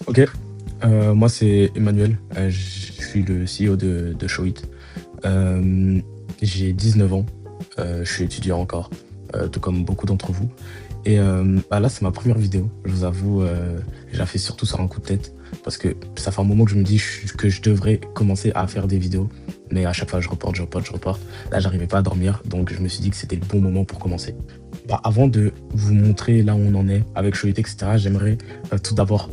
Ok, moi c'est Emmanuel, je suis le CEO de Showit. Euh, j'ai 19 ans, je suis étudiant encore, tout comme beaucoup d'entre vous. Et bah là, c'est ma première vidéo, je vous avoue, je la fais surtout sur un coup de tête, parce que ça fait un moment que je me dis que je devrais commencer à faire des vidéos, mais à chaque fois je reporte, je reporte, je reporte. Là, j'arrivais pas à dormir, donc je me suis dit que c'était le bon moment pour commencer. Bah, avant de vous montrer là où on en est avec Showit, etc., j'aimerais tout d'abord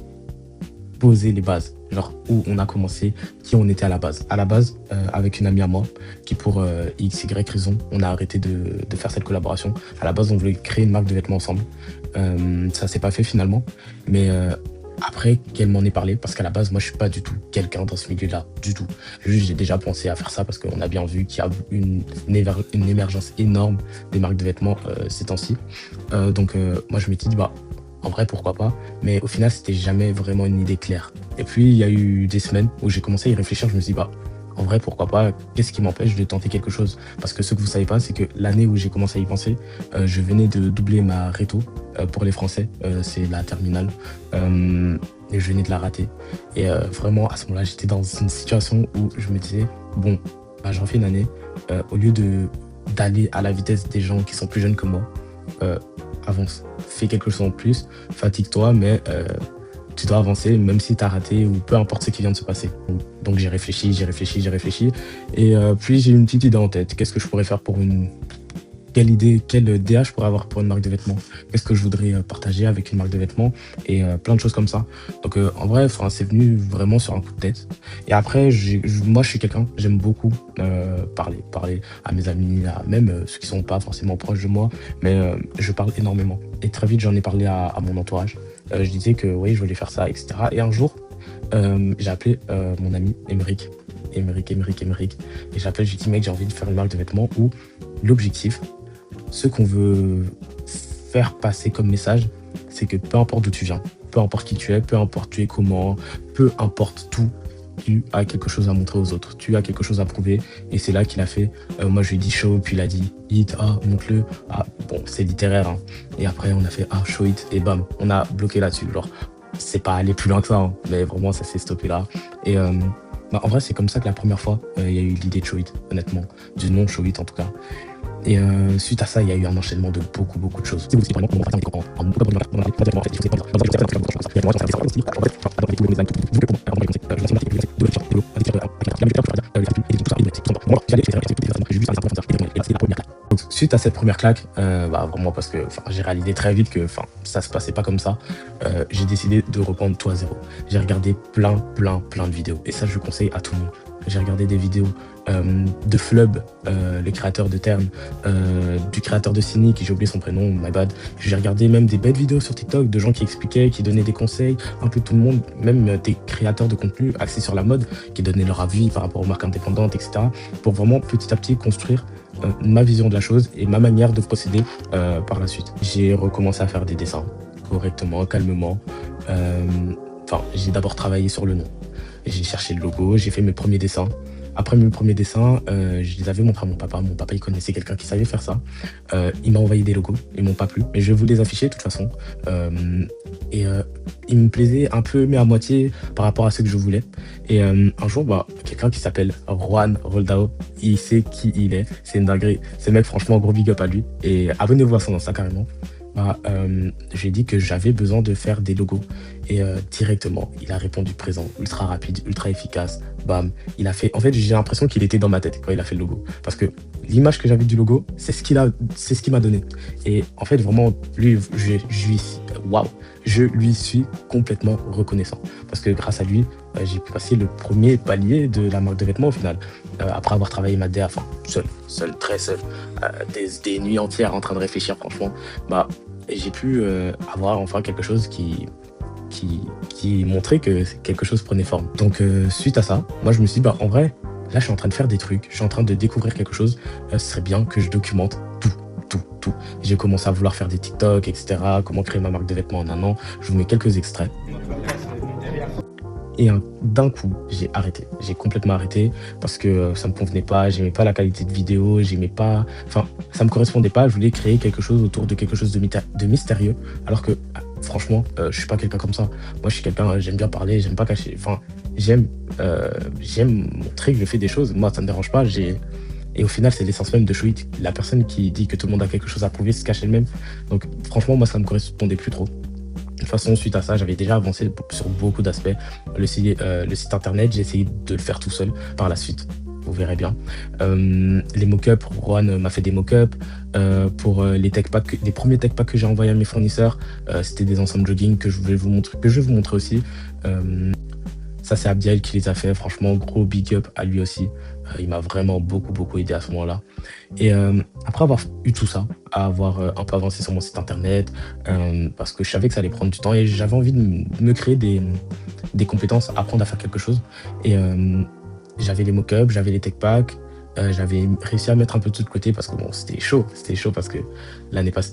poser les bases, genre où on a commencé, qui on était à la base. À la base, avec une amie à moi, qui pour X, Y raison, on a arrêté de faire cette collaboration. À la base, on voulait créer une marque de vêtements ensemble. Ça s'est pas fait finalement, mais après qu'elle m'en ait parlé, parce qu'à la base, moi, je suis pas du tout quelqu'un dans ce milieu-là, du tout. Juste, j'ai déjà pensé à faire ça parce qu'on a bien vu qu'il y a une émergence énorme des marques de vêtements ces temps-ci. Donc, moi, je m'étais dit, bah, en vrai, pourquoi pas? Mais au final, c'était jamais vraiment une idée claire. Et puis, il y a eu des semaines où j'ai commencé à y réfléchir. Je me suis dit, bah, en vrai, pourquoi pas? Qu'est-ce qui m'empêche de tenter quelque chose? Parce que ce que vous savez pas, c'est que l'année où j'ai commencé à y penser, je venais de doubler ma réto pour les Français. C'est la terminale. Et je venais de la rater. Et vraiment, à ce moment-là, j'étais dans une situation où je me disais, bon, bah, j'en fais une année. Au lieu d'aller à la vitesse des gens qui sont plus jeunes que moi, euh, avance, fais quelque chose en plus, fatigue-toi, mais tu dois avancer même si tu as raté ou peu importe ce qui vient de se passer. Donc j'ai réfléchi, j'ai réfléchi, j'ai réfléchi. Et puis j'ai une petite idée en tête. Qu'est-ce que je pourrais faire pour une... Quelle idée, quelle DA je pourrais avoir pour une marque de vêtements? Qu'est-ce que je voudrais partager avec une marque de vêtements? Et plein de choses comme ça. Donc en vrai, c'est venu vraiment sur un coup de tête. Et après, moi je suis quelqu'un, j'aime beaucoup parler à mes amis, à même ceux qui sont pas forcément proches de moi, mais je parle énormément. Et très vite, j'en ai parlé à mon entourage. Je disais que oui, je voulais faire ça, etc. Et un jour, j'ai appelé mon ami Emeric. Emeric. Et j'appelle, je lui dis, mec, j'ai envie de faire une marque de vêtements où l'objectif, ce qu'on veut faire passer comme message, c'est que peu importe d'où tu viens, peu importe qui tu es, peu importe tu es comment, peu importe tout, tu as quelque chose à montrer aux autres, tu as quelque chose à prouver. Et c'est là qu'il a fait, moi je lui ai dit show, puis il a dit hit, ah, montre-le, ah, bon, c'est littéraire, hein. Et après on a fait, ah, show it, et bam, on a bloqué là-dessus. Genre, c'est pas aller plus loin que ça, hein, mais vraiment ça s'est stoppé là. Et bah, en vrai, c'est comme ça que la première fois, il y a eu l'idée de show it, honnêtement, du nom show it en tout cas. Et suite à ça, il y a eu un enchaînement de beaucoup de choses. Donc, suite à cette première claque, bah, vraiment parce que j'ai réalisé très vite que ça se passait pas comme ça, j'ai décidé de reprendre tout à zéro. J'ai regardé plein de vidéos. Et ça, je le conseille à tout le monde. J'ai regardé des vidéos de Flub, le créateur de Terme, du créateur de Cynic, j'ai oublié son prénom, my bad. J'ai regardé même des belles vidéos sur TikTok de gens qui expliquaient, qui donnaient des conseils, un peu tout le monde, même des créateurs de contenu axés sur la mode, qui donnaient leur avis par rapport aux marques indépendantes, etc. Pour vraiment petit à petit construire ma vision de la chose et ma manière de procéder par la suite. J'ai recommencé à faire des dessins correctement, calmement. J'ai d'abord travaillé sur le nom. J'ai cherché le logo, j'ai fait mes premiers dessins. Après mes premiers dessins, je les avais montrés à mon papa. Mon papa, il connaissait quelqu'un qui savait faire ça. Il m'a envoyé des logos, ils m'ont pas plu, mais je vais vous les afficher de toute façon. Il me plaisait un peu, mais à moitié par rapport à ce que je voulais. Et un jour, bah, quelqu'un qui s'appelle Juan Roldao, il sait qui il est. C'est une dinguerie. Ce mec, franchement, gros big up à lui. Et abonnez-vous à son Insta carrément. Bah, je lui ai dit que j'avais besoin de faire des logos. Et directement, il a répondu présent, ultra rapide, ultra efficace. Bam, il a fait. En fait, j'ai l'impression qu'il était dans ma tête quand il a fait le logo. Parce que l'image que j'avais du logo, c'est ce qu'il m'a donné. Et en fait, vraiment, lui, waouh, je lui suis complètement reconnaissant. Parce que grâce à lui, j'ai pu passer le premier palier de la marque de vêtements au final. Après avoir travaillé ma DA, très seul, des nuits entières en train de réfléchir, franchement, bah, j'ai pu avoir enfin quelque chose qui montrait que quelque chose prenait forme. Donc suite à ça, moi je me suis dit, bah, en vrai, là je suis en train de faire des trucs, je suis en train de découvrir quelque chose, ce serait bien que je documente tout. J'ai commencé à vouloir faire des TikTok, etc. Comment créer ma marque de vêtements en un an. Je vous mets quelques extraits. Et d'un coup, j'ai arrêté. J'ai complètement arrêté parce que ça me convenait pas, j'aimais pas la qualité de vidéo, j'aimais pas... Enfin, ça me correspondait pas, je voulais créer quelque chose autour de quelque chose de mystérieux. Alors que franchement, je suis pas quelqu'un comme ça. Moi, je suis quelqu'un, j'aime bien parler, j'aime pas cacher. Enfin, j'aime j'aime montrer que je fais des choses. Moi, ça me dérange pas. Et au final, c'est l'essence même de Shohit. La personne qui dit que tout le monde a quelque chose à prouver se cache elle-même. Donc, franchement, moi, ça me correspondait plus trop. De toute façon, suite à ça, j'avais déjà avancé sur beaucoup d'aspects. Le site internet, j'ai essayé de le faire tout seul par la suite. Vous verrez bien. Les mock-ups, Juan m'a fait des mock-ups. Pour les tech packs, les premiers tech packs que j'ai envoyés à mes fournisseurs, c'était des ensembles jogging que je vais vous montrer, que je vais vous montrer aussi. Ça, c'est Abdiel qui les a fait. Franchement, gros big up à lui aussi. Il m'a vraiment beaucoup aidé à ce moment-là. Et après avoir eu tout ça, à avoir un peu avancé sur mon site internet, parce que je savais que ça allait prendre du temps et j'avais envie de me créer des compétences, apprendre à faire quelque chose. Et j'avais les mock-ups, j'avais les tech packs, j'avais réussi à mettre un peu tout de côté parce que bon, c'était chaud parce que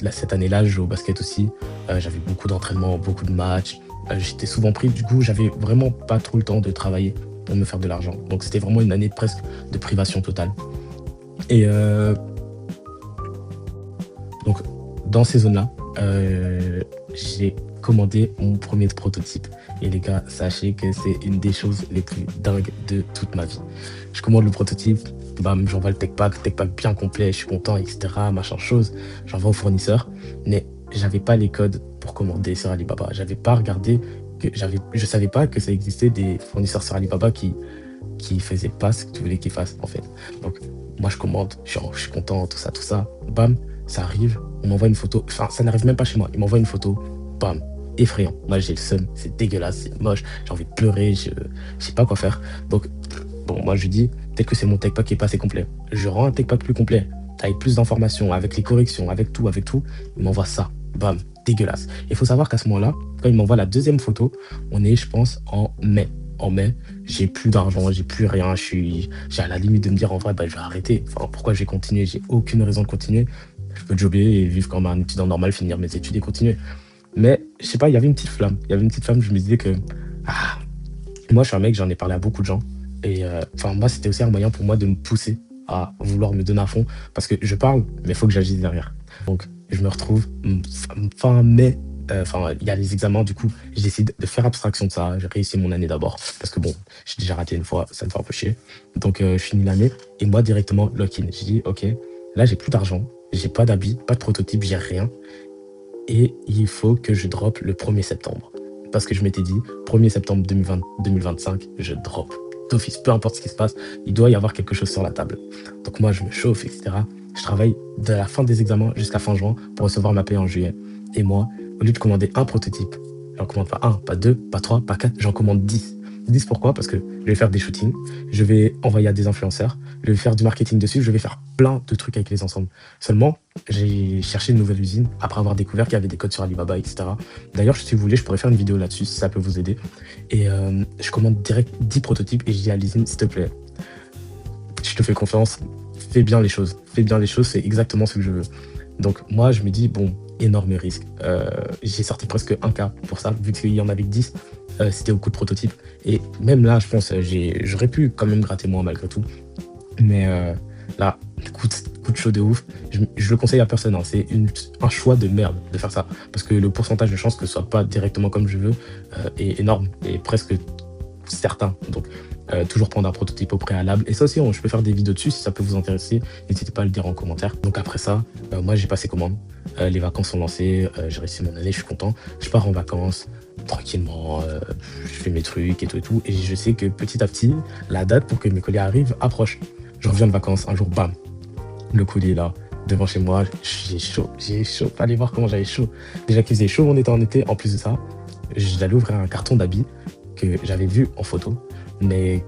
cette année-là, je jouais au basket aussi. J'avais beaucoup d'entraînements, beaucoup de matchs. J'étais souvent pris, du coup, j'avais vraiment pas trop le temps de travailler pour me faire de l'argent. Donc c'était vraiment une année presque de privation totale. Et donc dans ces zones-là, j'ai commandé mon premier prototype. Et les gars, sachez que c'est une des choses les plus dingues de toute ma vie. Je commande le prototype, bam, j'envoie le tech pack bien complet, je suis content, etc. Machin chose. J'envoie au fournisseur, mais j'avais pas les codes pour commander sur Alibaba. J'avais pas regardé je savais pas que ça existait des fournisseurs sur Alibaba qui faisaient pas ce que tu voulais qu'ils fassent en fait. Donc moi je commande, je suis content, tout ça. Bam, ça arrive, on m'envoie une photo. Enfin, ça n'arrive même pas chez moi. Il m'envoie une photo, bam, effrayant. Moi j'ai le seum, c'est dégueulasse, c'est moche, j'ai envie de pleurer, je sais pas quoi faire. Donc bon, moi je dis peut-être que c'est mon tech pack qui est pas assez complet. Je rends un tech pack plus complet, avec plus d'informations, avec les corrections, avec tout. Il m'envoie ça, bam, dégueulasse. Il faut savoir qu'à ce moment-là, quand il m'envoie la deuxième photo, on est, je pense, en mai. En mai, j'ai plus d'argent, j'ai plus rien, j'ai à la limite de me dire en vrai, bah, je vais arrêter. Enfin, pourquoi je vais continuer? J'ai aucune raison de continuer. Je peux jobber et vivre comme un étudiant normal, finir mes études et continuer. Mais je sais pas, il y avait une petite flamme. Il y avait une petite flamme, je me disais que ah, moi, je suis un mec, j'en ai parlé à beaucoup de gens. Et enfin, moi, c'était aussi un moyen pour moi de me pousser à vouloir me donner à fond. Parce que je parle, mais il faut que j'agisse derrière. Donc, je me retrouve fin mai. Enfin, il y a les examens, du coup, j'ai décidé de faire abstraction de ça. J'ai réussi mon année d'abord. Parce que bon, j'ai déjà raté une fois, ça me fait un peu chier. Donc, je finis l'année. Et moi, directement, lock-in. J'ai dit, OK, là, j'ai plus d'argent. J'ai pas d'habits, pas de prototype, j'ai rien. Et il faut que je drop le 1er septembre. Parce que je m'étais dit, 1er septembre 2025, je drop d'office. Peu importe ce qui se passe, il doit y avoir quelque chose sur la table. Donc moi, je me chauffe, etc. Je travaille de la fin des examens jusqu'à fin juin pour recevoir ma paie en juillet. Et moi, au lieu de commander un prototype, j'en commande pas un, pas deux, pas trois, pas quatre, j'en commande 10. 10 pourquoi? Parce que je vais faire des shootings, je vais envoyer à des influenceurs, je vais faire du marketing dessus, je vais faire plein de trucs avec les ensembles. Seulement, j'ai cherché une nouvelle usine après avoir découvert qu'il y avait des codes sur Alibaba, etc. D'ailleurs, si vous voulez, je pourrais faire une vidéo là-dessus si ça peut vous aider. Et je commande direct 10 prototypes et je dis à l'usine, s'il te plaît, je te fais confiance, fais bien les choses. Fais bien les choses, c'est exactement ce que je veux. Donc moi, je me dis, bon, énorme risque. J'ai sorti presque 1K pour ça, vu qu'il y en avait que 10. C'était au coup de prototype. Et même là, je pense, j'aurais pu quand même gratter moins malgré tout. Mais là, coup de chaud de ouf. Je le conseille à personne. Hein. C'est un choix de merde de faire ça. Parce que le pourcentage de chance que ce soit pas directement comme je veux est énorme. Et presque certain. Donc, toujours prendre un prototype au préalable. Et ça aussi, je peux faire des vidéos dessus si ça peut vous intéresser. N'hésitez pas à le dire en commentaire. Donc après ça, moi, j'ai passé commande. Les vacances sont lancées. J'ai réussi mon année, je suis content. Je pars en vacances tranquillement. Je fais mes trucs et tout. Et je sais que petit à petit, la date pour que mes colis arrivent approche. Je reviens de vacances. Un jour, bam, le colis est là, devant chez moi. J'ai chaud. Allez voir comment j'avais chaud. Déjà qu'il faisait chaud, on était en été. En plus de ça, j'allais ouvrir un carton d'habits que j'avais vu en photo, mais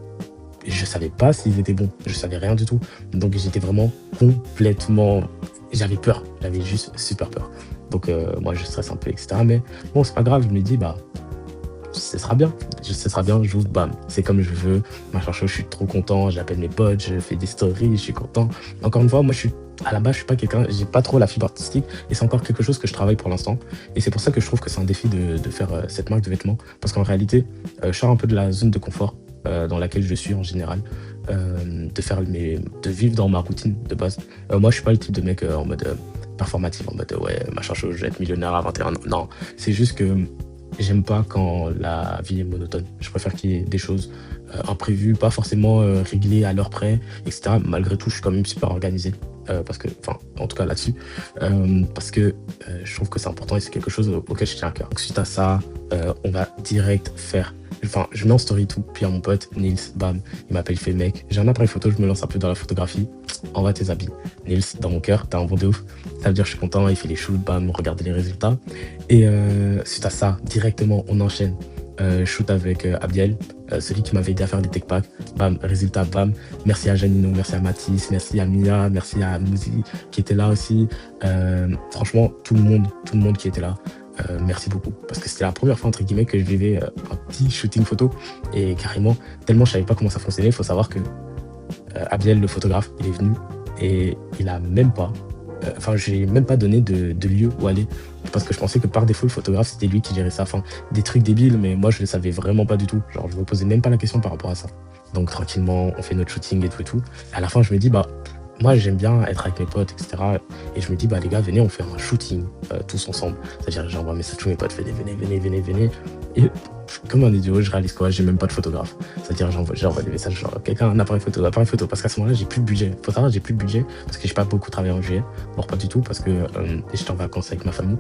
je savais pas s'ils étaient bons, je savais rien du tout. Donc j'étais vraiment complètement... J'avais peur, j'avais juste super peur. Donc moi je stresse un peu, etc. Mais bon, c'est pas grave, je me dis, bah, ce sera bien, j'ouvre, bam, c'est comme je veux, machin chose, je suis trop content, j'appelle mes potes, je fais des stories, je suis content. Encore une fois, moi à la base, je suis pas quelqu'un, j'ai pas trop la fibre artistique et c'est encore quelque chose que je travaille pour l'instant. Et c'est pour ça que je trouve que c'est un défi de faire cette marque de vêtements. Parce qu'en réalité, je sors un peu de la zone de confort dans laquelle je suis en général, de vivre dans ma routine de base. Moi, je suis pas le type de mec en mode performative en mode ouais, machin chose, je vais être millionnaire à 21 ans. Non, c'est juste que j'aime pas quand la vie est monotone. Je préfère qu'il y ait des choses imprévues, pas forcément réglées à l'heure près, etc. Malgré tout, je suis quand même super organisé. Parce que, enfin, en tout cas là-dessus, parce que je trouve que c'est important et c'est quelque chose auquel je tiens à cœur. Donc, suite à ça, on va direct faire. Enfin, je mets en story tout, puis à mon pote, Nils, bam, il m'appelle, il fait mec, j'ai un appareil photo, je me lance un peu dans la photographie, envoie tes habits. Nils, dans mon cœur, t'es un bon de ouf. Ça veut dire que je suis content, il fait les shoots, bam, regardez les résultats. Et suite à ça, directement, on enchaîne. Shoot avec Abdiel, celui qui m'avait aidé à faire des tech packs. Bam, résultat, bam. Merci à Janino, merci à Mathis, merci à Mia, merci à Mouzi qui était là aussi. Franchement, tout le monde qui était là. Merci beaucoup. Parce que c'était la première fois, entre guillemets, que je vivais un petit shooting photo. Et carrément, tellement je savais pas comment ça fonctionnait, il faut savoir que Abdiel, le photographe, il est venu et il a même pas. Enfin, j'ai même pas donné de lieu où aller. Parce que je pensais que par défaut, le photographe, c'était lui qui gérait ça. Enfin, des trucs débiles, mais moi, je le savais vraiment pas du tout. Genre, je me posais même pas la question par rapport à ça. Donc, tranquillement, on fait notre shooting et tout et tout. Et à la fin, je me dis, bah, moi, j'aime bien être avec mes potes, etc. Et je me dis, bah, les gars, venez, on fait un shooting tous ensemble. C'est-à-dire, j'envoie un message à tous mes potes, venez. Et comme un idiot, je réalise quoi, j'ai même pas de photographe. C'est-à-dire, j'envoie des messages, genre, quelqu'un a un appareil photo. Parce qu'à ce moment-là, j'ai plus de budget. Faut savoir, j'ai plus de budget parce que j'ai pas beaucoup travaillé en juillet. Voire pas du tout parce que j'étais en vacances avec ma famille.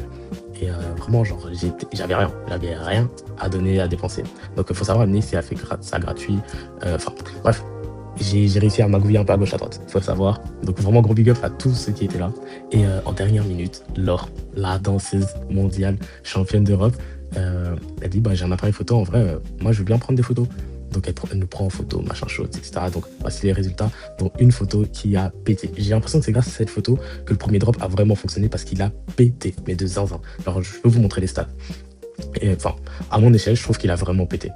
Et vraiment, genre, j'avais rien à donner, à dépenser. Donc, il faut savoir, Nice, a fait ça gratuit. Enfin, bref, j'ai réussi à magouiller un peu à gauche à droite, faut le savoir. Donc, vraiment, gros big up à tous ceux qui étaient là. Et en dernière minute, Laure, la danseuse mondiale, championne d'Europe, elle dit, bah, j'ai un appareil photo, en vrai, moi, je veux bien prendre des photos. Donc, elle nous prend en photo, machin chose, etc. Donc, voici les résultats. Donc, une photo qui a pété. J'ai l'impression que c'est grâce à cette photo que le premier drop a vraiment fonctionné parce qu'il a pété, mais de zinzin. Alors, je peux vous montrer les stats. Et enfin, à mon échelle, je trouve qu'il a vraiment pété.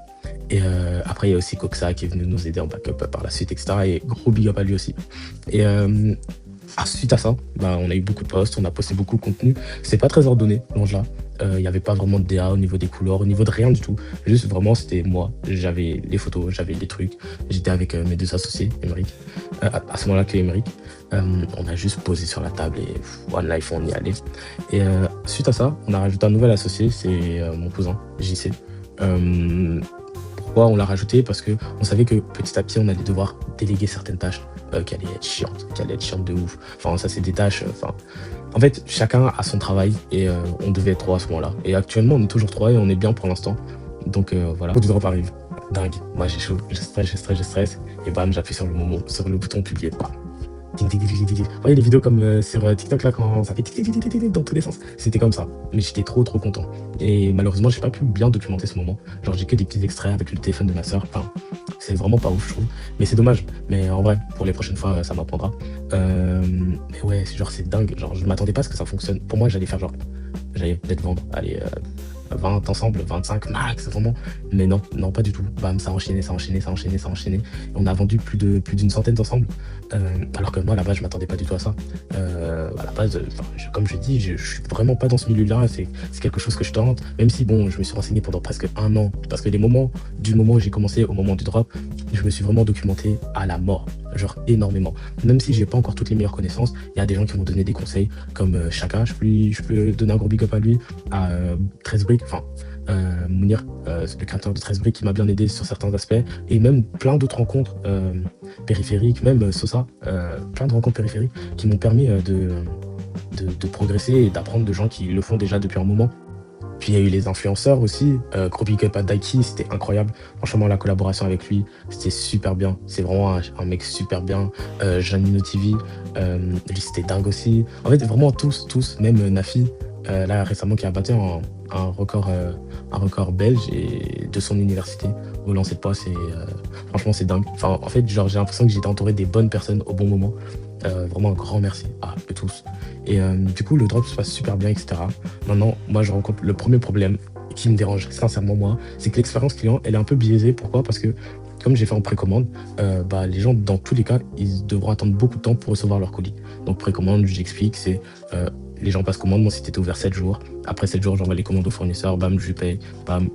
Et après, il y a aussi Coxa qui est venu nous aider en backup par la suite, etc. Et gros big up à lui aussi. Et suite à ça, bah, on a eu beaucoup de posts, on a posté beaucoup de contenu. C'est pas très ordonné, loin de là. Il n'y avait pas vraiment de DA au niveau des couleurs, au niveau de rien du tout. Juste vraiment, c'était moi. J'avais les photos, j'avais les trucs. J'étais avec mes deux associés, Émeric. À ce moment-là, que Émeric. On a juste posé sur la table et one life, on y allait. Et suite à ça, on a rajouté un nouvel associé, c'est mon cousin, JC. Pourquoi on l'a rajouté? Parce qu'on savait que petit à petit, on allait devoir déléguer certaines tâches qui allaient être chiantes de ouf. Enfin, ça, c'est des tâches. En fait, chacun a son travail et on devait être trois à ce moment-là. Et actuellement, on est toujours trois et on est bien pour l'instant. Donc voilà. Du drop arrive. Dingue. Moi, j'ai chaud. Je stresse. Et bam, j'appuie sur le bouton publier. Bam. Vous voyez les vidéos comme sur TikTok là quand ça fait dans tous les sens. C'était comme ça. Mais j'étais trop content. Et malheureusement, j'ai pas pu bien documenter ce moment. Genre j'ai que des petits extraits avec le téléphone de ma soeur. Enfin, c'est vraiment pas ouf, je trouve. Mais c'est dommage. Mais en vrai, pour les prochaines fois, ça m'apprendra. Mais ouais, genre c'est dingue. Genre je m'attendais pas à ce que ça fonctionne. Pour moi, j'allais peut-être vendre. Allez, 20 ensemble, 25 max, vraiment. Mais non, pas du tout. Bam, ça a enchaîné. Et on a vendu plus d'une centaine d'ensemble. Alors que moi, à la base, je m'attendais pas du tout à ça. À la base, comme je dis, je suis vraiment pas dans ce milieu-là. C'est quelque chose que je tente. Même si, bon, je me suis renseigné pendant presque un an. Parce que du moment où j'ai commencé au moment du drop, je me suis vraiment documenté à la mort. Genre énormément. Même si j'ai pas encore toutes les meilleures connaissances, il y a des gens qui m'ont donné des conseils, comme Chaka, je peux donner un gros big up à lui, à 13 briques, Mounir, le créateur de 13 briques qui m'a bien aidé sur certains aspects, et même plein d'autres rencontres périphériques, même Sosa, plein de rencontres périphériques qui m'ont permis de progresser et d'apprendre de gens qui le font déjà depuis un moment. Puis il y a eu les influenceurs aussi, gros big up à Daiki, c'était incroyable. Franchement, la collaboration avec lui, c'était super bien. C'est vraiment un mec super bien. Janino TV, lui c'était dingue aussi. En fait, vraiment tous, même Nafi, là récemment qui a battu un record belge et de son université au lancer de poids, franchement c'est dingue. Enfin, en fait, genre j'ai l'impression que j'étais entouré des bonnes personnes au bon moment. Vraiment un grand merci à eux tous. Et du coup, le drop se passe super bien, etc. Maintenant, moi, je rencontre le premier problème qui me dérange sincèrement, moi, c'est que l'expérience client, elle est un peu biaisée. Pourquoi? Parce que comme j'ai fait en précommande, les gens, dans tous les cas, ils devront attendre beaucoup de temps pour recevoir leur colis. Donc, précommande, j'explique, c'est les gens passent commande. Mon site était ouvert 7 jours. Après 7 jours, j'envoie les commandes au fournisseur, bam, je lui paye, bam,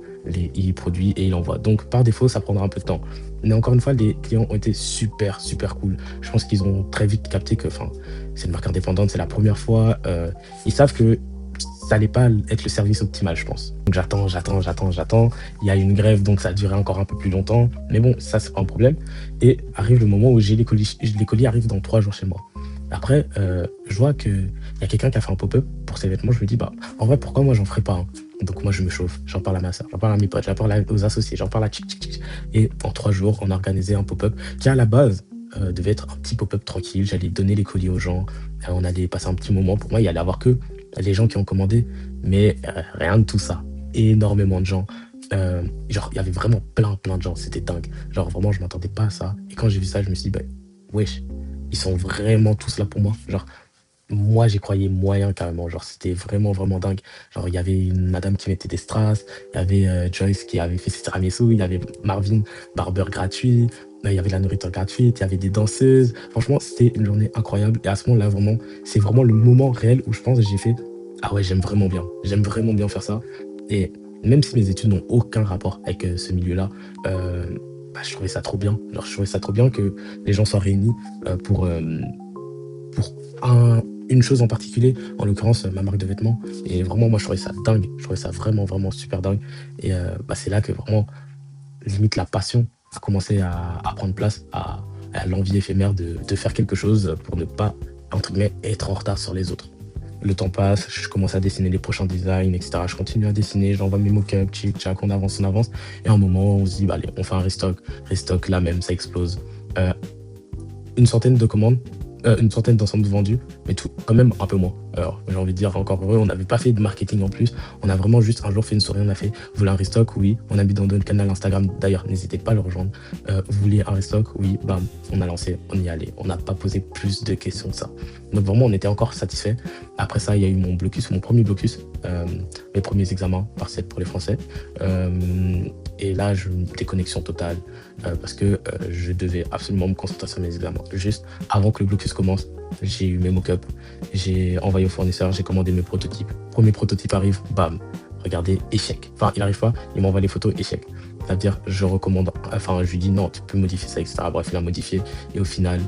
il produit et il envoie. Donc par défaut, ça prendra un peu de temps. Mais encore une fois, les clients ont été super, super cool. Je pense qu'ils ont très vite capté que c'est une marque indépendante, c'est la première fois. Ils savent que ça allait pas être le service optimal, je pense. Donc j'attends. Il y a une grève, donc ça a duré encore un peu plus longtemps. Mais bon, ça, c'est pas un problème. Et arrive le moment où j'ai les colis. Les colis arrivent dans 3 jours chez moi. Après, je vois qu'il y a quelqu'un qui a fait un pop-up pour ses vêtements. Je me dis, bah, en vrai, pourquoi moi, j'en ferais pas un? Donc moi, je me chauffe. J'en parle à ma soeur, j'en parle à mes potes, j'en parle aux associés, j'en parle à tchic, tchic, tchic. Et en 3 jours, on a organisé un pop-up qui, à la base, devait être un petit pop-up tranquille. J'allais donner les colis aux gens. On allait passer un petit moment. Pour moi, il y allait avoir que les gens qui ont commandé. Mais rien de tout ça. Énormément de gens. Genre, il y avait vraiment plein de gens. C'était dingue. Genre, vraiment, je m'attendais pas à ça. Et quand j'ai vu ça, je me suis dit, bah, wesh, ils sont vraiment tous là pour moi. Genre, moi, j'y croyais moyen carrément. Genre, c'était vraiment dingue. Genre, il y avait une madame qui mettait des strass. Il y avait Joyce qui avait fait ses tiramisu. Il y avait Marvin, barbeur gratuit. Il y avait la nourriture gratuite. Il y avait des danseuses. Franchement, c'était une journée incroyable. Et à ce moment-là, vraiment, c'est vraiment le moment réel où je pense que j'ai fait, ah ouais, j'aime vraiment bien. J'aime vraiment bien faire ça. Et même si mes études n'ont aucun rapport avec ce milieu-là, bah, je trouvais ça trop bien. Genre, je trouvais ça trop bien que les gens soient réunis pour une chose en particulier, en l'occurrence ma marque de vêtements. Et vraiment, moi, je trouvais ça dingue. Je trouvais ça vraiment super dingue. Et bah, c'est là que vraiment, limite, la passion a commencé à prendre place, à l'envie éphémère de faire quelque chose pour ne pas, entre guillemets, être en retard sur les autres. Le temps passe, je commence à dessiner les prochains designs, etc. Je continue à dessiner, j'envoie mes mock-ups, tchic-tchac, on avance. Et à un moment, on se dit, bah, allez, on fait un restock. Restock, là même, ça explose. Une centaine de commandes, une centaine d'ensembles vendus, mais tout, quand même un peu moins. Alors, j'ai envie de dire, encore heureux, on n'avait pas fait de marketing en plus. On a vraiment juste un jour fait une soirée, on a fait, vous voulez un restock? Oui. On a mis dans notre canal Instagram, d'ailleurs, n'hésitez pas à le rejoindre. Vous voulez un restock? Oui. Bam, on a lancé, on y allait. On n'a pas posé plus de questions que ça. Donc vraiment, on était encore satisfait. Après ça, il y a eu mon premier blocus, mes premiers examens partiels pour les Français. Et là, déconnexion totale parce que je devais absolument me concentrer sur mes examens. Juste avant que le blocus commence, j'ai eu mes mock-ups, j'ai envoyé au fournisseur, j'ai commandé mes prototypes. Premier prototype arrive, bam, regardez, échec. Enfin, il arrive pas, il m'envoie les photos, échec. C'est-à-dire, je recommande, enfin, je lui dis non, tu peux modifier ça, etc. Bref, il a modifié. Et au final,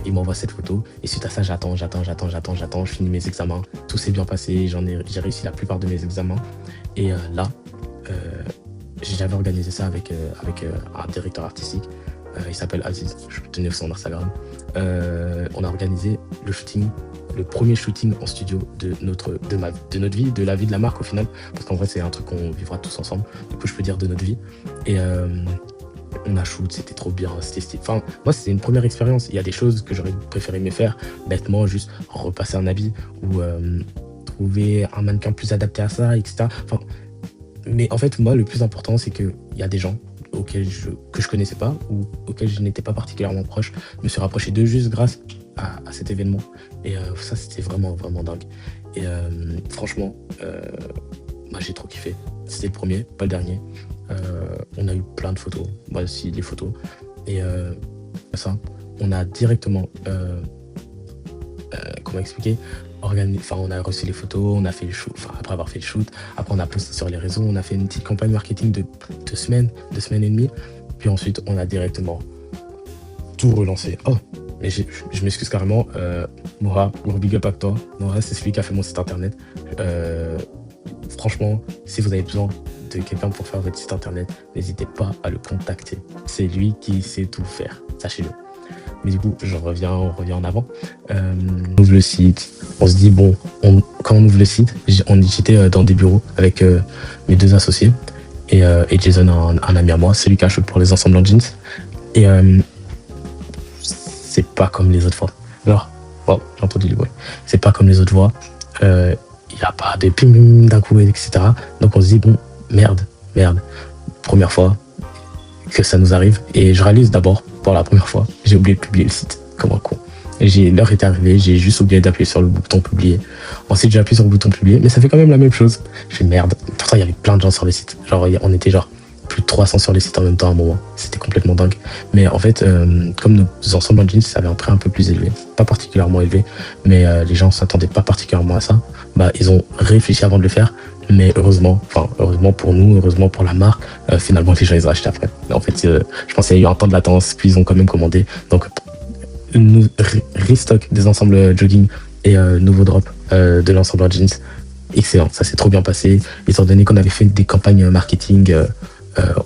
il m'envoie cette photo. Et suite à ça, j'attends. Je finis mes examens. Tout s'est bien passé. J'ai réussi la plupart de mes examens. Et là, j'avais organisé ça avec un directeur artistique. Il s'appelle Aziz. Je peux tenir son Instagram. On a organisé le shooting, le premier shooting en studio de notre vie, de la vie de la marque au final, parce qu'en vrai c'est un truc qu'on vivra tous ensemble, du coup je peux dire de notre vie. Et on a shoot, c'était trop bien, enfin moi c'était une première expérience. Il y a des choses que j'aurais préféré me faire bêtement, juste repasser un habit ou trouver un mannequin plus adapté à ça, etc. Enfin, mais en fait moi le plus important c'est que il y a des gens que je connaissais pas ou auxquels je n'étais pas particulièrement proche, me suis rapproché d'eux juste grâce à cet événement. Et ça, c'était vraiment dingue. Et franchement, moi, j'ai trop kiffé. C'était le premier, pas le dernier. On a eu plein de photos. Moi aussi, les photos. Et ça, on a directement... comment expliquer, on a reçu les photos, on a fait le shoot, après avoir fait le shoot, après on a posté sur les réseaux, on a fait une petite campagne marketing de 2 semaines et demie, puis ensuite on a directement tout relancé. Oh, mais je m'excuse carrément, Moura, gros big up à toi. Moura, c'est celui qui a fait mon site internet. Franchement, si vous avez besoin de quelqu'un pour faire votre site internet, n'hésitez pas à le contacter. C'est lui qui sait tout faire, sachez-le. Mais du coup, on revient en avant. On ouvre le site. On se dit, bon, quand on ouvre le site, j'étais dans des bureaux avec mes 2 associés et Jason, un ami à moi, c'est lui qui achète pour les ensembles en jeans. Et c'est pas comme les autres fois. Alors, wow, j'ai entendu le bruit. C'est pas comme les autres fois. Il n'y a pas de pim d'un coup, etc. Donc on se dit, bon, merde. Première fois que ça nous arrive. Et je réalise d'abord, pour la première fois, j'ai oublié de publier le site, comme un con. L'heure était arrivée, j'ai juste oublié d'appuyer sur le bouton publier. Ensuite, j'ai appuyé sur le bouton publier, mais ça fait quand même la même chose. Je fais merde. Pourtant, il y avait plein de gens sur le site. Genre, on était genre plus de 300 sur les sites en même temps à un moment. C'était complètement dingue. Mais en fait, comme nos ensembles en jeans avaient un prix un peu plus élevé, pas particulièrement élevé, mais les gens s'attendaient pas particulièrement à ça, bah ils ont réfléchi avant de le faire. Mais heureusement, enfin heureusement pour nous, heureusement pour la marque, finalement les gens ils ont acheté après. Mais en fait, je pense qu'il y a eu un temps de latence, puis ils ont quand même commandé. Donc nous restock des ensembles jogging et nouveau drop de l'ensemble en jeans. Excellent, ça s'est trop bien passé. Étant donné qu'on avait fait des campagnes marketing,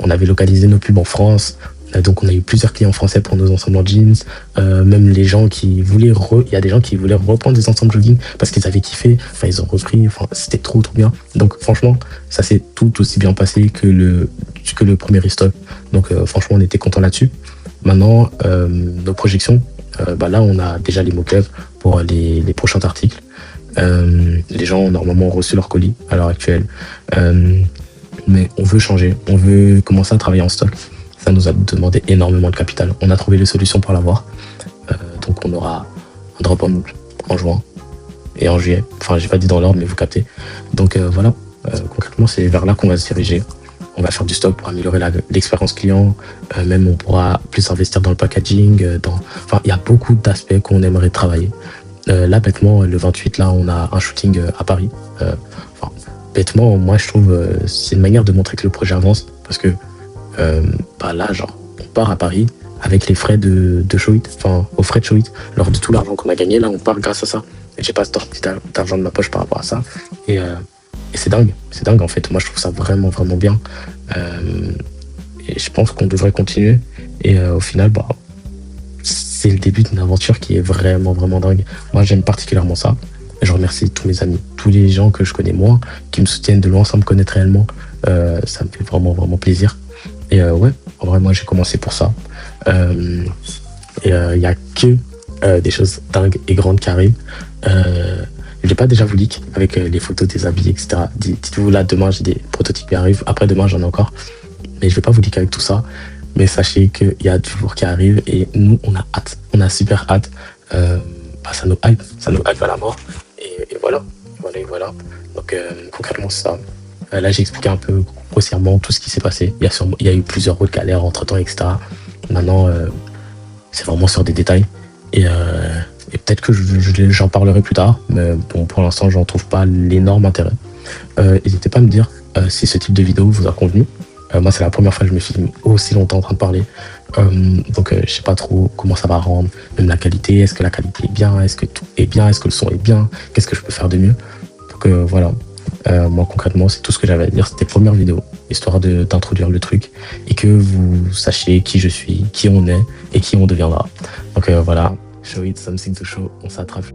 on avait localisé nos pubs en France. Donc on a eu plusieurs clients français pour nos ensembles en jeans. Même les gens qui voulaient il y a des gens qui voulaient reprendre des ensembles jogging parce qu'ils avaient kiffé. Enfin ils ont repris. Enfin c'était trop bien. Donc franchement ça s'est tout aussi bien passé que le premier restock. Donc franchement on était content là-dessus. Maintenant nos projections. Bah là on a déjà les mock-ups pour les prochains articles. Les gens ont normalement reçu leur colis à l'heure actuelle. Mais on veut changer, on veut commencer à travailler en stock. Ça nous a demandé énormément de capital. On a trouvé les solutions pour l'avoir. Donc on aura un drop en juin et en juillet. Enfin, j'ai pas dit dans l'ordre, mais vous captez. Donc voilà, concrètement, c'est vers là qu'on va se diriger. On va faire du stock pour améliorer l'expérience client. Même on pourra plus investir dans le packaging. Enfin, il y a beaucoup d'aspects qu'on aimerait travailler. Là, bêtement, le 28, là, on a un shooting à Paris. Enfin, bêtement, moi, je trouve c'est une manière de montrer que le projet avance. Parce que bah là, genre, on part à Paris avec les frais de Showit, enfin, aux frais de Showit. Lors de tout l'argent qu'on a gagné, là, on part grâce à ça. Et j'ai pas sorti d'argent de ma poche par rapport à ça. Et c'est dingue en fait. Moi, je trouve ça vraiment, vraiment bien. Et je pense qu'on devrait continuer. Et au final, bah, c'est le début d'une aventure qui est vraiment, vraiment dingue. Moi, j'aime particulièrement ça. Et je remercie tous mes amis, tous les gens que je connais moins, qui me soutiennent de loin sans me connaître réellement. Ça me fait vraiment, vraiment plaisir. Et ouais, en vrai, moi, j'ai commencé pour ça. Et il n'y a que des choses dingues et grandes qui arrivent. Je l'ai pas déjà vous leak avec les photos des habits, etc. Dites-vous là, demain, j'ai des prototypes qui arrivent. Après, demain, j'en ai encore. Mais je vais pas vous leak avec tout ça. Mais sachez qu'il y a du lourd qui arrive et nous, on a hâte. On a super hâte. Bah, ça nous hype à la mort. Et voilà. Donc, concrètement, c'est ça. Là, j'ai expliqué un peu grossièrement tout ce qui s'est passé. Il y a eu plusieurs autres galères entre-temps, etc. Maintenant, c'est vraiment sur des détails. Et peut-être que j'en parlerai plus tard. Mais bon, pour l'instant, j'en trouve pas l'énorme intérêt. N'hésitez pas à me dire si ce type de vidéo vous a convenu. Moi, c'est la première fois que je me filme aussi longtemps en train de parler. Donc, je sais pas trop comment ça va rendre. Même la qualité, est-ce que la qualité est bien? Est-ce que tout est bien? Est-ce que le son est bien? Qu'est-ce que je peux faire de mieux? Donc, voilà. Moi, concrètement, c'est tout ce que j'avais à dire. C'était la première vidéo, histoire d'introduire le truc et que vous sachiez qui je suis, qui on est et qui on deviendra. Donc, voilà. Show it, something to show. On s'attrape.